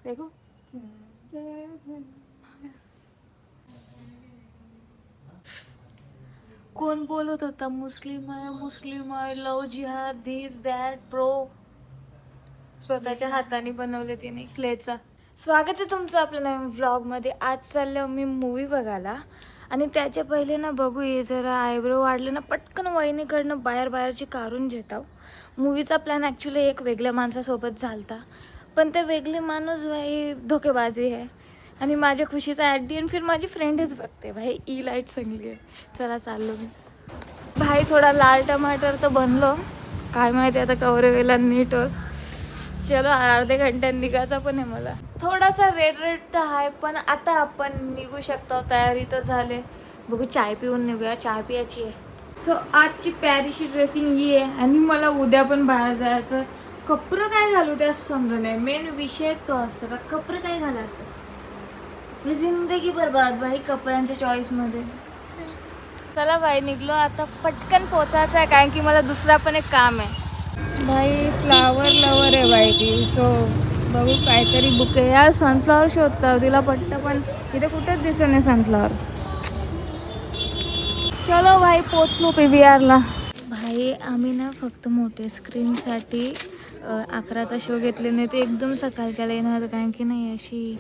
देखो. कोण बोलत होता मुस्लिम आहे, लव जिहाद, दिस दॅट प्रो. स्वतःच्या हाताने बनवले तिने क्लेचा. स्वागत आहे तुमचं आपल्या नवीन व्लॉगमध्ये. आज चाललं मी मूवी बघायला आणि त्याच्या पहिले ना बघू ये जरा आयब्रो वाढले ना पटकन वहिनीकडनं बाहेरची काढून घेता. मूवीचा प्लॅन ॲक्च्युली एक वेगळ्या माणसासोबत झालता, पण ते वेगळे माणूस भाई धोकेबाजी आहे आणि माझ्या खुशीचा ॲट दी एंड फिर माझी फ्रेंडच बघते भाई. ई लाईट चांगली आहे. चला चाललो मी भाई. थोडा लाल टमाटर तर बनलो, काय माहिती आता कवरे वेला नीट होल. चलो अर्धे घंट्यात निघायचा पण आहे मला. थोडासा रेड तर आहे, पण आता आपण निघू शकतो. तयारी तर झाले. बघू चाय पिऊन निघूया, चाय पियाची आहे. सो आजची पॅरिसची ड्रेसिंग ही आहे आणि मला उद्या पण बाहेर जायचं. कपडं काय घालू ते समजून नाही. मेन विषय तो असतो का कपडं काय घालायचं. जिंदगी बरबाद भाई कपड्यांच्या चॉईसमध्ये. चला भाई निघलो आता. पटकन पोचायचं आहे कारण की मला दुसरा पण एक काम आहे भाई. फ्लावर लवर आहे भाई ती. सो बघू काहीतरी बुके. यार सनफ्लावर शोधता तिला पटतं, पण तिथे कुठेच दिसत नाही सनफ्लावर. चलो भाई पोचलो PVRला. भाई आम्ही ना फक्त मोठ्या स्क्रीनसाठी 11चा शो घेतले नाही ते एकदम सकाळच्याला येणार होतं कारण की नाही अशी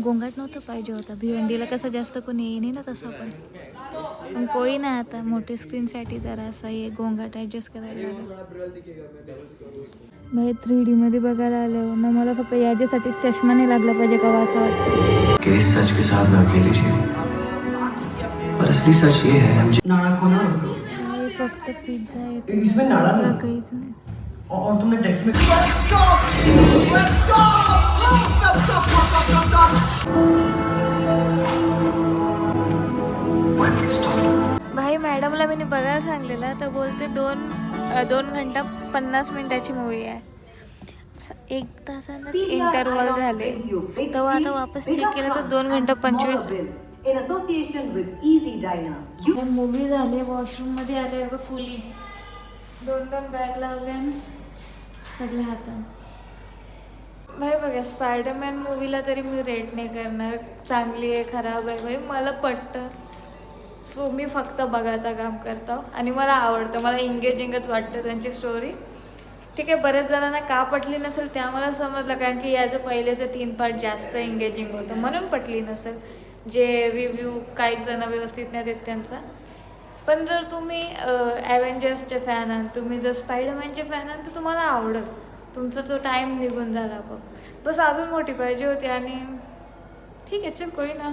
गोंगाट नव्हतं पाहिजे होता. भिवंडीला कसं जास्त कोणी येई नाही ना तसं, पण कोई नाही. आता मोठी स्क्रीनसाठी जरा असं हे गोंगाट ॲडजस्ट करायला लागेल भाई. 3D मध्ये बघायला आलं ना. मला फक्त याच्यासाठी चष्मा नाही लागला पाहिजे का असं वाटतं. केस सच के साथ ना खेलीजिए, पर असली सच ये है हम नाड़ा खोना भाई. फक्त पिझ्झा येतो, इसमें नाड़ा नहीं, काहीच नाही. और तुमने टेक्स्ट में भाई मॅडमला मी बघायला सांगलेलं तर बोलते 2 घंटा 50 मिनिटाची मूवी आहे. 1 तासानंच इंटरवल झाले. तेव्हा आता वापस चेक केलं तर 2 घंटा 25. मूवी झाले. वॉशरूम मध्ये आले बघ. फुली 2 बॅग लावले सगळ्या हातात भाई. बघा स्पायडरमॅन मूवीला तरी मी रेट नाही करणार चांगली आहे खराब आहे भाई. मला पटतं. सो मी फक्त बघायचं काम करतो आणि मला आवडतं. मला एंगेजिंगच वाटतं त्यांची स्टोरी. ठीक आहे, बऱ्याच जणांना का पटली नसेल ते आम्हाला समजलं कारण की याचं पहिलेचं 3 पार्ट जास्त एंगेजिंग होतं म्हणून पटली नसेल. जे रिव्ह्यू काही जण व्यवस्थित नाही देत त्यांचा. पण जर तुम्ही ॲव्हेंजर्सचे फॅन आहात, तुम्ही जर स्पायडरमॅनचे फॅन आहात तर तुम्हाला आवडेल. तुमचा तो टाईम निघून झाला बस अजून मोठी पाहिजे होती आणि ठीक आहे चल कोई ना.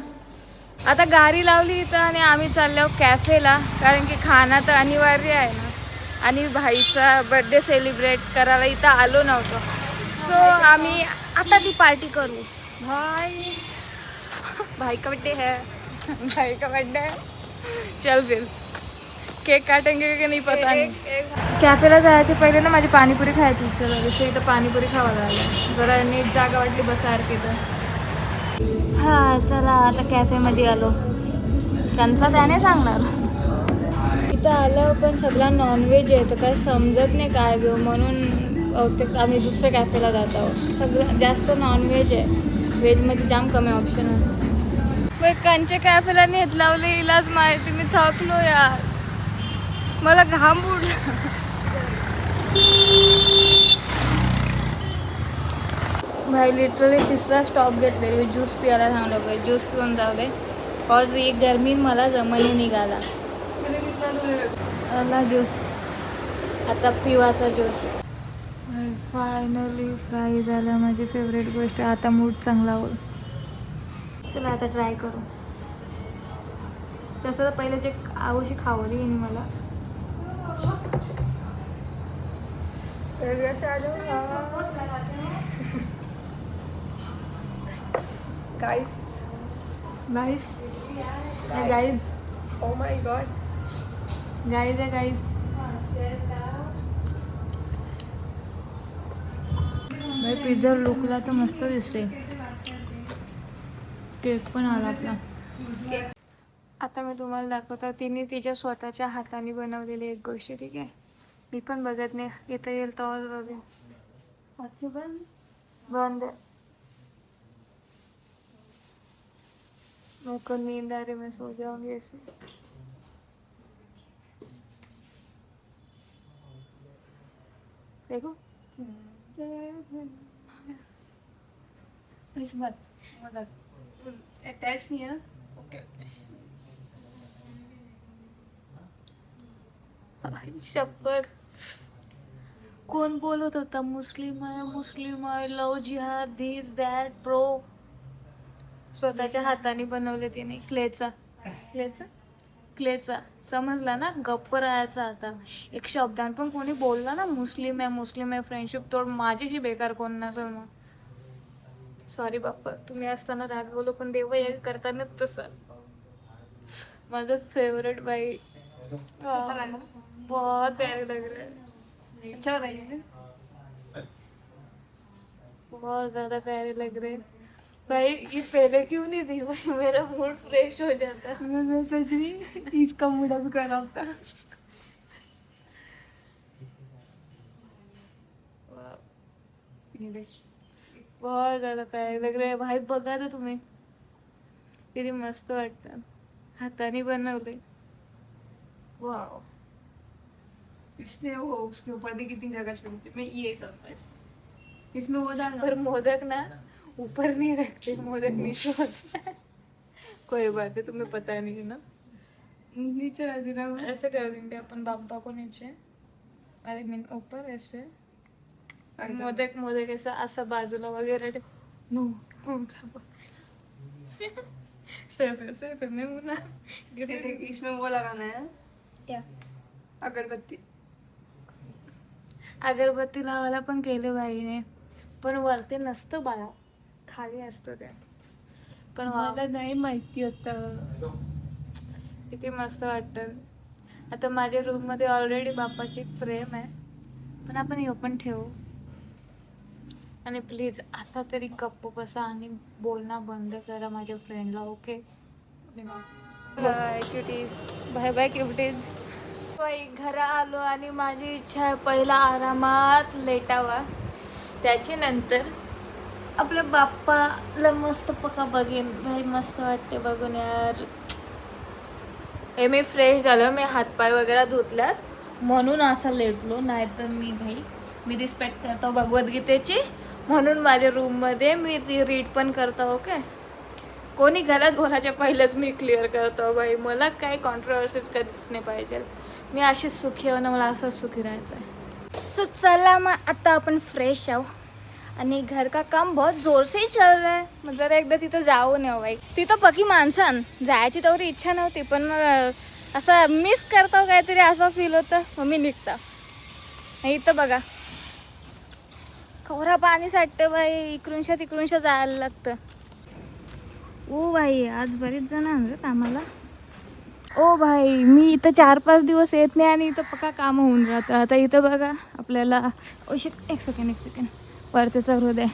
आता गाडी लावली इथं आणि आम्ही चाललो कॅफेला कारण की खाणं तर अनिवार्य आहे ना. आणि भाईचा बर्थडे सेलिब्रेट करायला इथं आलो नव्हतो. सो आम्ही आता ती पार्टी करू. भाई का बर्थडे है. भाई का बर्थडे है. चल फिर केक काटेंगे की नाही पता नाही. कॅफेला जायचे पहिले ना माझी पाणीपुरी खायची इच्छा झाली. सो इथं पाणीपुरी खावा लागली. जरा नीट जागा वाटली बसासारखी तर. हां चला आता कॅफेमध्ये आलो. त्यांचा त्याने सांगणार. इथं आलं पण सगळा नॉनव्हेज आहे तर काय समजत नाही काय घेऊ म्हणून ते आम्ही दुसऱ्या कॅफेला जात आहोत. सगळं जास्त नॉनव्हेज आहे. व्हेजमध्ये जाम कमी ऑप्शन आहे. कंचे कॅफेला नेत लावले इलाज माहिती. मी थकलो यार. मला घाम उडला. भाई लिटरली 3रा स्टॉप घेतले. ज्यूस पियाला थांबलो पाहिजे. ज्यूस पिऊन जाऊ दे कॉज एक गरमी मला जमनी निघाला. आला ज्यूस. आता पिवाचा ज्यूस. फायनली फ्राय झाला. माझी फेवरेट गोष्ट. आता मूड चांगला होईल. चला आता ट्राय करू. तसं तर पहिले जे आवशी खावली आहे मला guys guys guys oh my God guys है गाइस. भाई पिझ्झा लुकला तर मस्त दिसते. केक पण आला आपला. आता मी तुम्हाला दाखवतो. तिने तिच्या स्वतःच्या हाताने बनवलेली एक गोष्ट. ठीक आहे, मी पण बघत नाही. इथं येईल तेव्हाच बघेन. बंद. मेरे को नींद आ रही, मैं सो जाऊंगी ऐसे। देखो इस बात मत अटैच नहीं है ना। ओके शपथ, कोण बोलत होता मुस्लिम आहे, लव जिहाद, दिस दॅट प्रो. स्वतःच्या हाताने बनवले तिने क्लेचा समजला ना. गप्प राहायचा आता. एक शब्दान पण कोणी बोलला ना मुस्लिम आहे फ्रेंडशिप तोड, माझ्याशी बेकार कोण नसेल मग. सॉरी बाप्पा, तुम्ही असताना रागवलं पण देवा या करताना तसं. माझं फेवरेट बाई. बहुत प्यारे लग रहे हैं, अच्छा बताइए। बहुत ज्यादा प्यारे लग रहे हैं भाई. ये पहले क्यों नहीं दी भाई, मेरा मूड फ्रेश हो जाता. मैं सच में इसका मूड अभी खराब था। ये देख बहुत ज्यादा प्यारे लग रहे हैं भाई. बघा तर तुम्ही किती मस्त वाटतं. हाताने बनवले. वाओ, इसने वो उसके ऊपर देखी 3 जगह छोड़ी मैं ये सरप्राइज इसमें वो डालना। पर मोदक ना ऊपर नहीं रखते, मोदक नीचे होता है. कोई बात है, तुम्हें पता नहीं है ना. नीचे रख देना मैं। ऐसे कर देंगे अपन बाप्पा को नीचे, अरे मीन ऊपर ऐसे. मोदक ऐसा असा बाजूला वगैरे ठेव. नो सेफ है. मैं हूं ना. ये देख इसमें वो लगाना है या अगरबत्ती। अगरबत्ती लावायला पण केले बाईने, पण वरती नसतं बाळा, खाली असतं ते. पण वा, मला नाही माहिती होतं. किती मस्त वाटतं. आता माझ्या रूम मध्ये ऑलरेडी बाप्पाची फ्रेम आहे, पण आपण हे पण ठेवू. आणि प्लीज आता तरी गप्प बसा आणि बोलणं बंद करा माझ्या फ्रेंडला. Okay bye cuties, bye bye cuties. बाई घरा आलो आणि माझी इच्छा आहे पहिला आरामात लेटावा, त्याच्यानंतर आपल्या बाप्पाला मस्त पक्का बघेन. भाई मस्त वाटते बघून यार. हे मी फ्रेश झालं, मी हातपाय वगैरे धुतल्यात म्हणून असं लेटलो. नाहीतर मी रिस्पेक्ट करतो भगवद्गीतेची, म्हणून माझ्या रूममध्ये मी ती रीड पण करतो. ओके, कोणी गलत बोलायच्या पहिलेच मी क्लिअर करतो भाई. मला काही कॉन्ट्रोवर्सीज कधीच नाही पाहिजे. मी अशीच सुखी आहे ना, मला असंच सुखी राहायचं आहे. सो चला मग आता आपण फ्रेश आहो आणि घर का काम बहुत जोर से ही चल रहा है. मग जरा एकदा तिथं जाऊन येऊ बाई. तिथं पकी माणसां जायची तेवढी इच्छा नव्हती, पण मग असं मिस करतो काहीतरी असं फील होतं. मग मी निघता. इथं बघा खवरा पाणी साठतं बाई, इकडूनशा जायला लागतं. ओ भाई आज बरीच जण आणत आम्हाला. ओ भाई मी इथं 4-5 दिवस येत नाही आणि इथं पक्का कामं होऊन जातं. आता इथं बघा आपल्याला एक सेकंड वरतीचा हृदय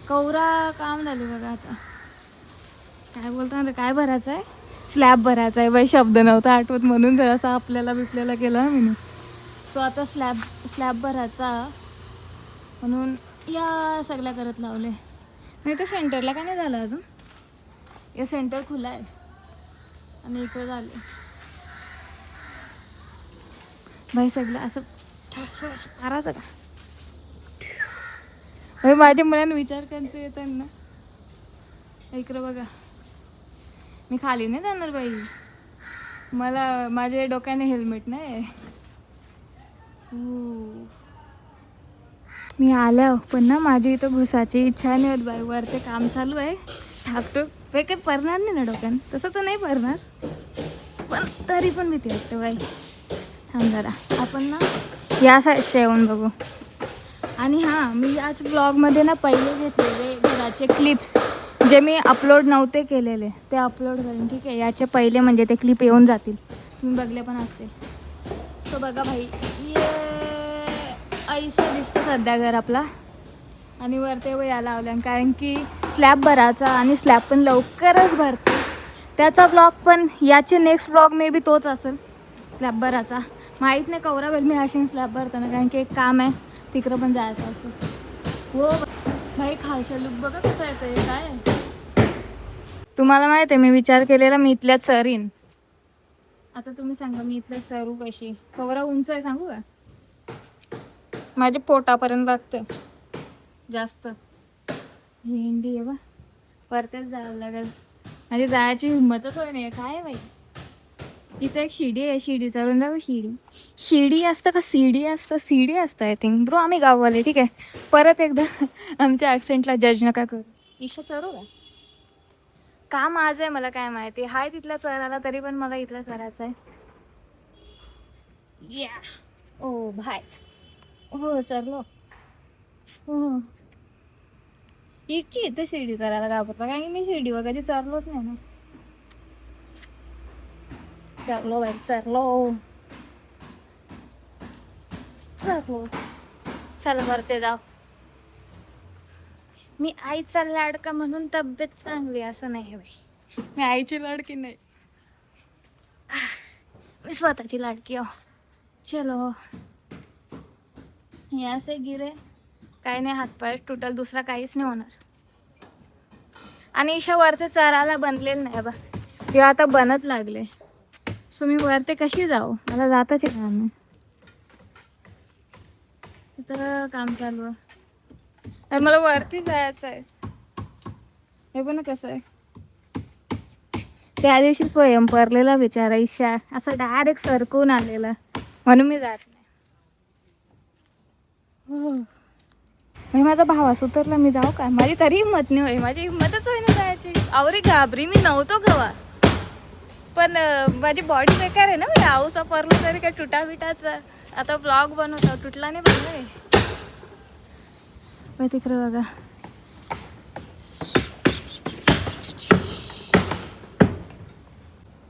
कवरा काम झाले बघा. आता काय बोलता ना, काय भरायचं आहे, स्लॅब भरायचा आहे बाई. शब्द नव्हता आठवत म्हणून जरासा आपल्याला केला मी. सो आता स्लॅब भरायचा म्हणून या सगळ्या करत लावले. नाही तर सेंटरला काय नाही झालं अजून. हे सेंटर खुलं आहे आणि इकडे झाले बाई सगळं असं ठस मारायचं का. भाई माझ्या मनात विचार करायचं येतात ना. इकडं बघा, मी खाली नाही जाणार बाई, मला माझ्या डोक्याने हेल्मेट नाही. मी आल्या पण ना माझी इथं घुसाची इच्छा नाही होत बाई. वर ते काम चालू आहे ठाकटूक. ते काही पडणार नाही ना डोक्यानं, तसं तर नाही पडणार, पण तरी पण भीती वाटते बाई. थांब जरा आपण ना या साईडला येऊन बघू. आणि हां, मी याच ब्लॉगमध्ये ना पहिले घेतलेले घराचे क्लिप्स जे मी अपलोड नव्हते केलेले ते अपलोड करेन. ठीक आहे, याचे पहिले म्हणजे ते क्लिप येऊन जातील, तुम्ही बघले पण असतील. तो बघा भाई, ये ऐसा दिसतं सध्या घर आपला. आणि वरते या लावल्या कारण की स्लॅब भरायचा आणि स्लॅब पण लवकरच भरते. त्याचा ब्लॉग पण याचे नेक्स्ट ब्लॉग मे बी तोच असेल, स्लॅब भरायचा. माहीत नाही कवरा वेळ मी अशी स्लॅब भरताना, कारण की एक काम आहे तिकडं पण जायचं असं. हो भाई खालच्या लुक बघा कसं येतं. हे काय तुम्हाला माहिती आहे मी विचार केलेला मी इथल्या चरीन. आता तुम्ही सांगा मी इथल्या चरू कशी. कवरा उंच आहे सांगू का? माझ्या पोटापर्यंत लागतं जास्त. भेंडी आहे बा, परतच जायला लागेल. माझी जायची हिंमतच होय नाही. काय बाई, इथं एक शिडी आहे, शिडी चढून जाऊ. शिडी असतं का सीडी असतं? सीडी असतं आय थिंक. ब्रो आम्ही गाववाले, ठीक आहे. परत एकदा आमच्या ॲक्सिडेंटला जज नका करू. ईशा चरू का माझं आहे मला काय माहिती. हाय तिथला चराला, तरी पण मला इथला चरायचा आहे. या ओ भाय, हो चरलो. हो इथची इथं शिर्डी चरायला घाबरतो, कारण की मी शिर्डीवर कधी चरलोच नाही ना. चरलो बाई, चरलो. चल वरते जाऊ. मी आईचा लाडका म्हणून तब्येत चांगली असं नाही बाई. मी आईची लाडकी नाही, मी स्वतःची लाडकी आहो. चलो हे असे गिरे काही नाही, हातपाय तुटल, दुसरा काहीच नाही होणार. आणि ईशा वरते चरायला बनलेलं नाही बा, किंवा आता बनत लागले. सो मी वरते कशी जाऊ, मला जाताच येणार नाही. तिथं काम चालू आहे तर मला वरती जायचं आहे. हे पण कसं आहे, त्या दिवशी स्वयं पडलेला बिचारा ईशा, असं डायरेक्ट सरकून आलेला, म्हणून मी जात नाही. हो माझा भावास उतरला, मी जाऊ का? माझी तरी हिंमत नाही होय, माझी हिंमतच होई ना जायची. आवरी घाबरी मी नव्हतो गवा, पण माझी बॉडी बेकार आहे ना. आऊसा परलं तरी काय तुटा बिटाचा. आता ब्लॉग बनवतो, तुटला नाही बनवाय तिकडे बघा.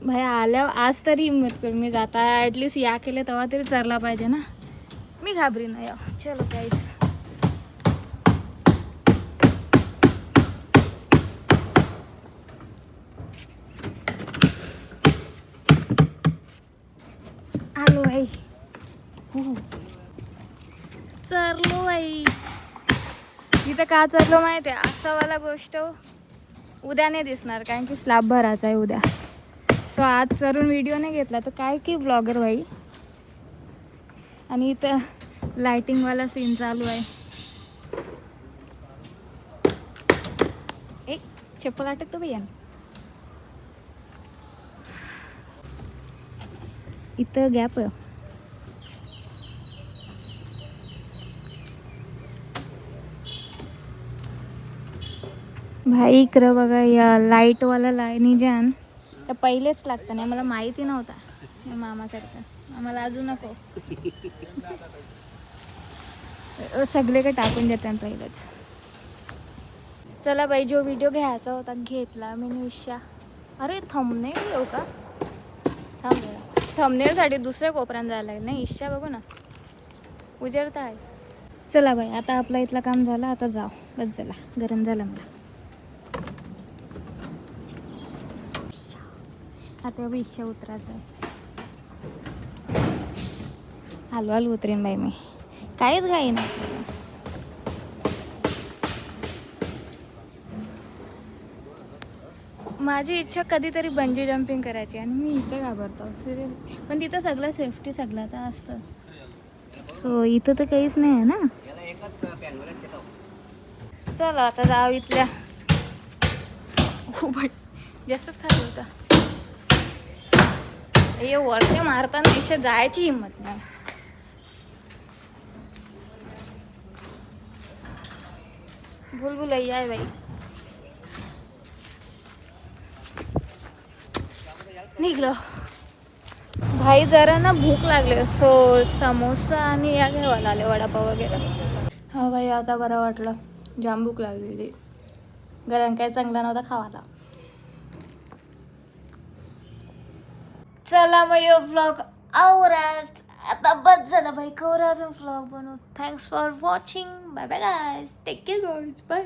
भाई आल्यावर आज तरी हिंमत करून मी जाता, ॲटलिस्ट या केले तेव्हा तरी चरला पाहिजे ना. मी घाबरी नाही. चलो काहीच. आलो बाई, चरलो बाई. इथं का चरलो माहिती आहे, असं वाला गोष्ट उद्या नाही दिसणार, कारण की स्लॅब भरायचा आहे उद्या. सो आज चरून व्हिडिओ नाही घेतला तर काय की ब्लॉगर बाई. आणि इथं लाइटिंगवाला सीन चालू आहे. एक चप्पल अटकतो भैया. इथं गॅप आहे. भाई इकडं बघा, या लाईटवाला लाईनी ज्यान तर पहिलेच लागतं नाही, मला माहिती नव्हता. मामा करता आम्हाला अजून नको सगळे का टाकून देतात पहिलेच. चला बाई, जो व्हिडिओ घ्यायचा होता घेतला मी. ईशा अरे थंबनेल येऊ का? थंबनेलसाठी दुसऱ्या कोपऱ्यात जायला लागेल नाही. ईशा बघू ना, उजेडता आहे. चला बाई, आता आपला इथलं काम झालं, आता जाऊ. बस झाला, गरम झालं मला. आता ईशा उतरायचं आहे. हलू उतरेन बाई मी, काहीच घाई नाही. माझी इच्छा कधीतरी बंजी जम्पिंग करायची, आणि मी इथं घाबरतो सिरियस. पण तिथं सगळं सेफ्टी सगळं आता असतं. सो इथं तर काहीच नाही आहे ना. चला आता जाऊ इथल्या. हो बाई, जास्तच खाली होता. हे वरती मारताना ईशा जायची हिंमत नाही. भूलभुलैया आहे बाई. निघलो भाई, जरा ना भूक लागले. सो समोसा आणि या घ्यायला आले, वडापाव वगैरे. हा भाई, आता बरं वाटलं. जाम भूक लागलेली, गरम काय चांगला नव्हता खावाला. चला मग यो व्लॉग आवराच आता, बस झाला भाई. कवर अजून व्लॉग बनवू. Thanks for watching. Bye bye guys, take care guys, bye.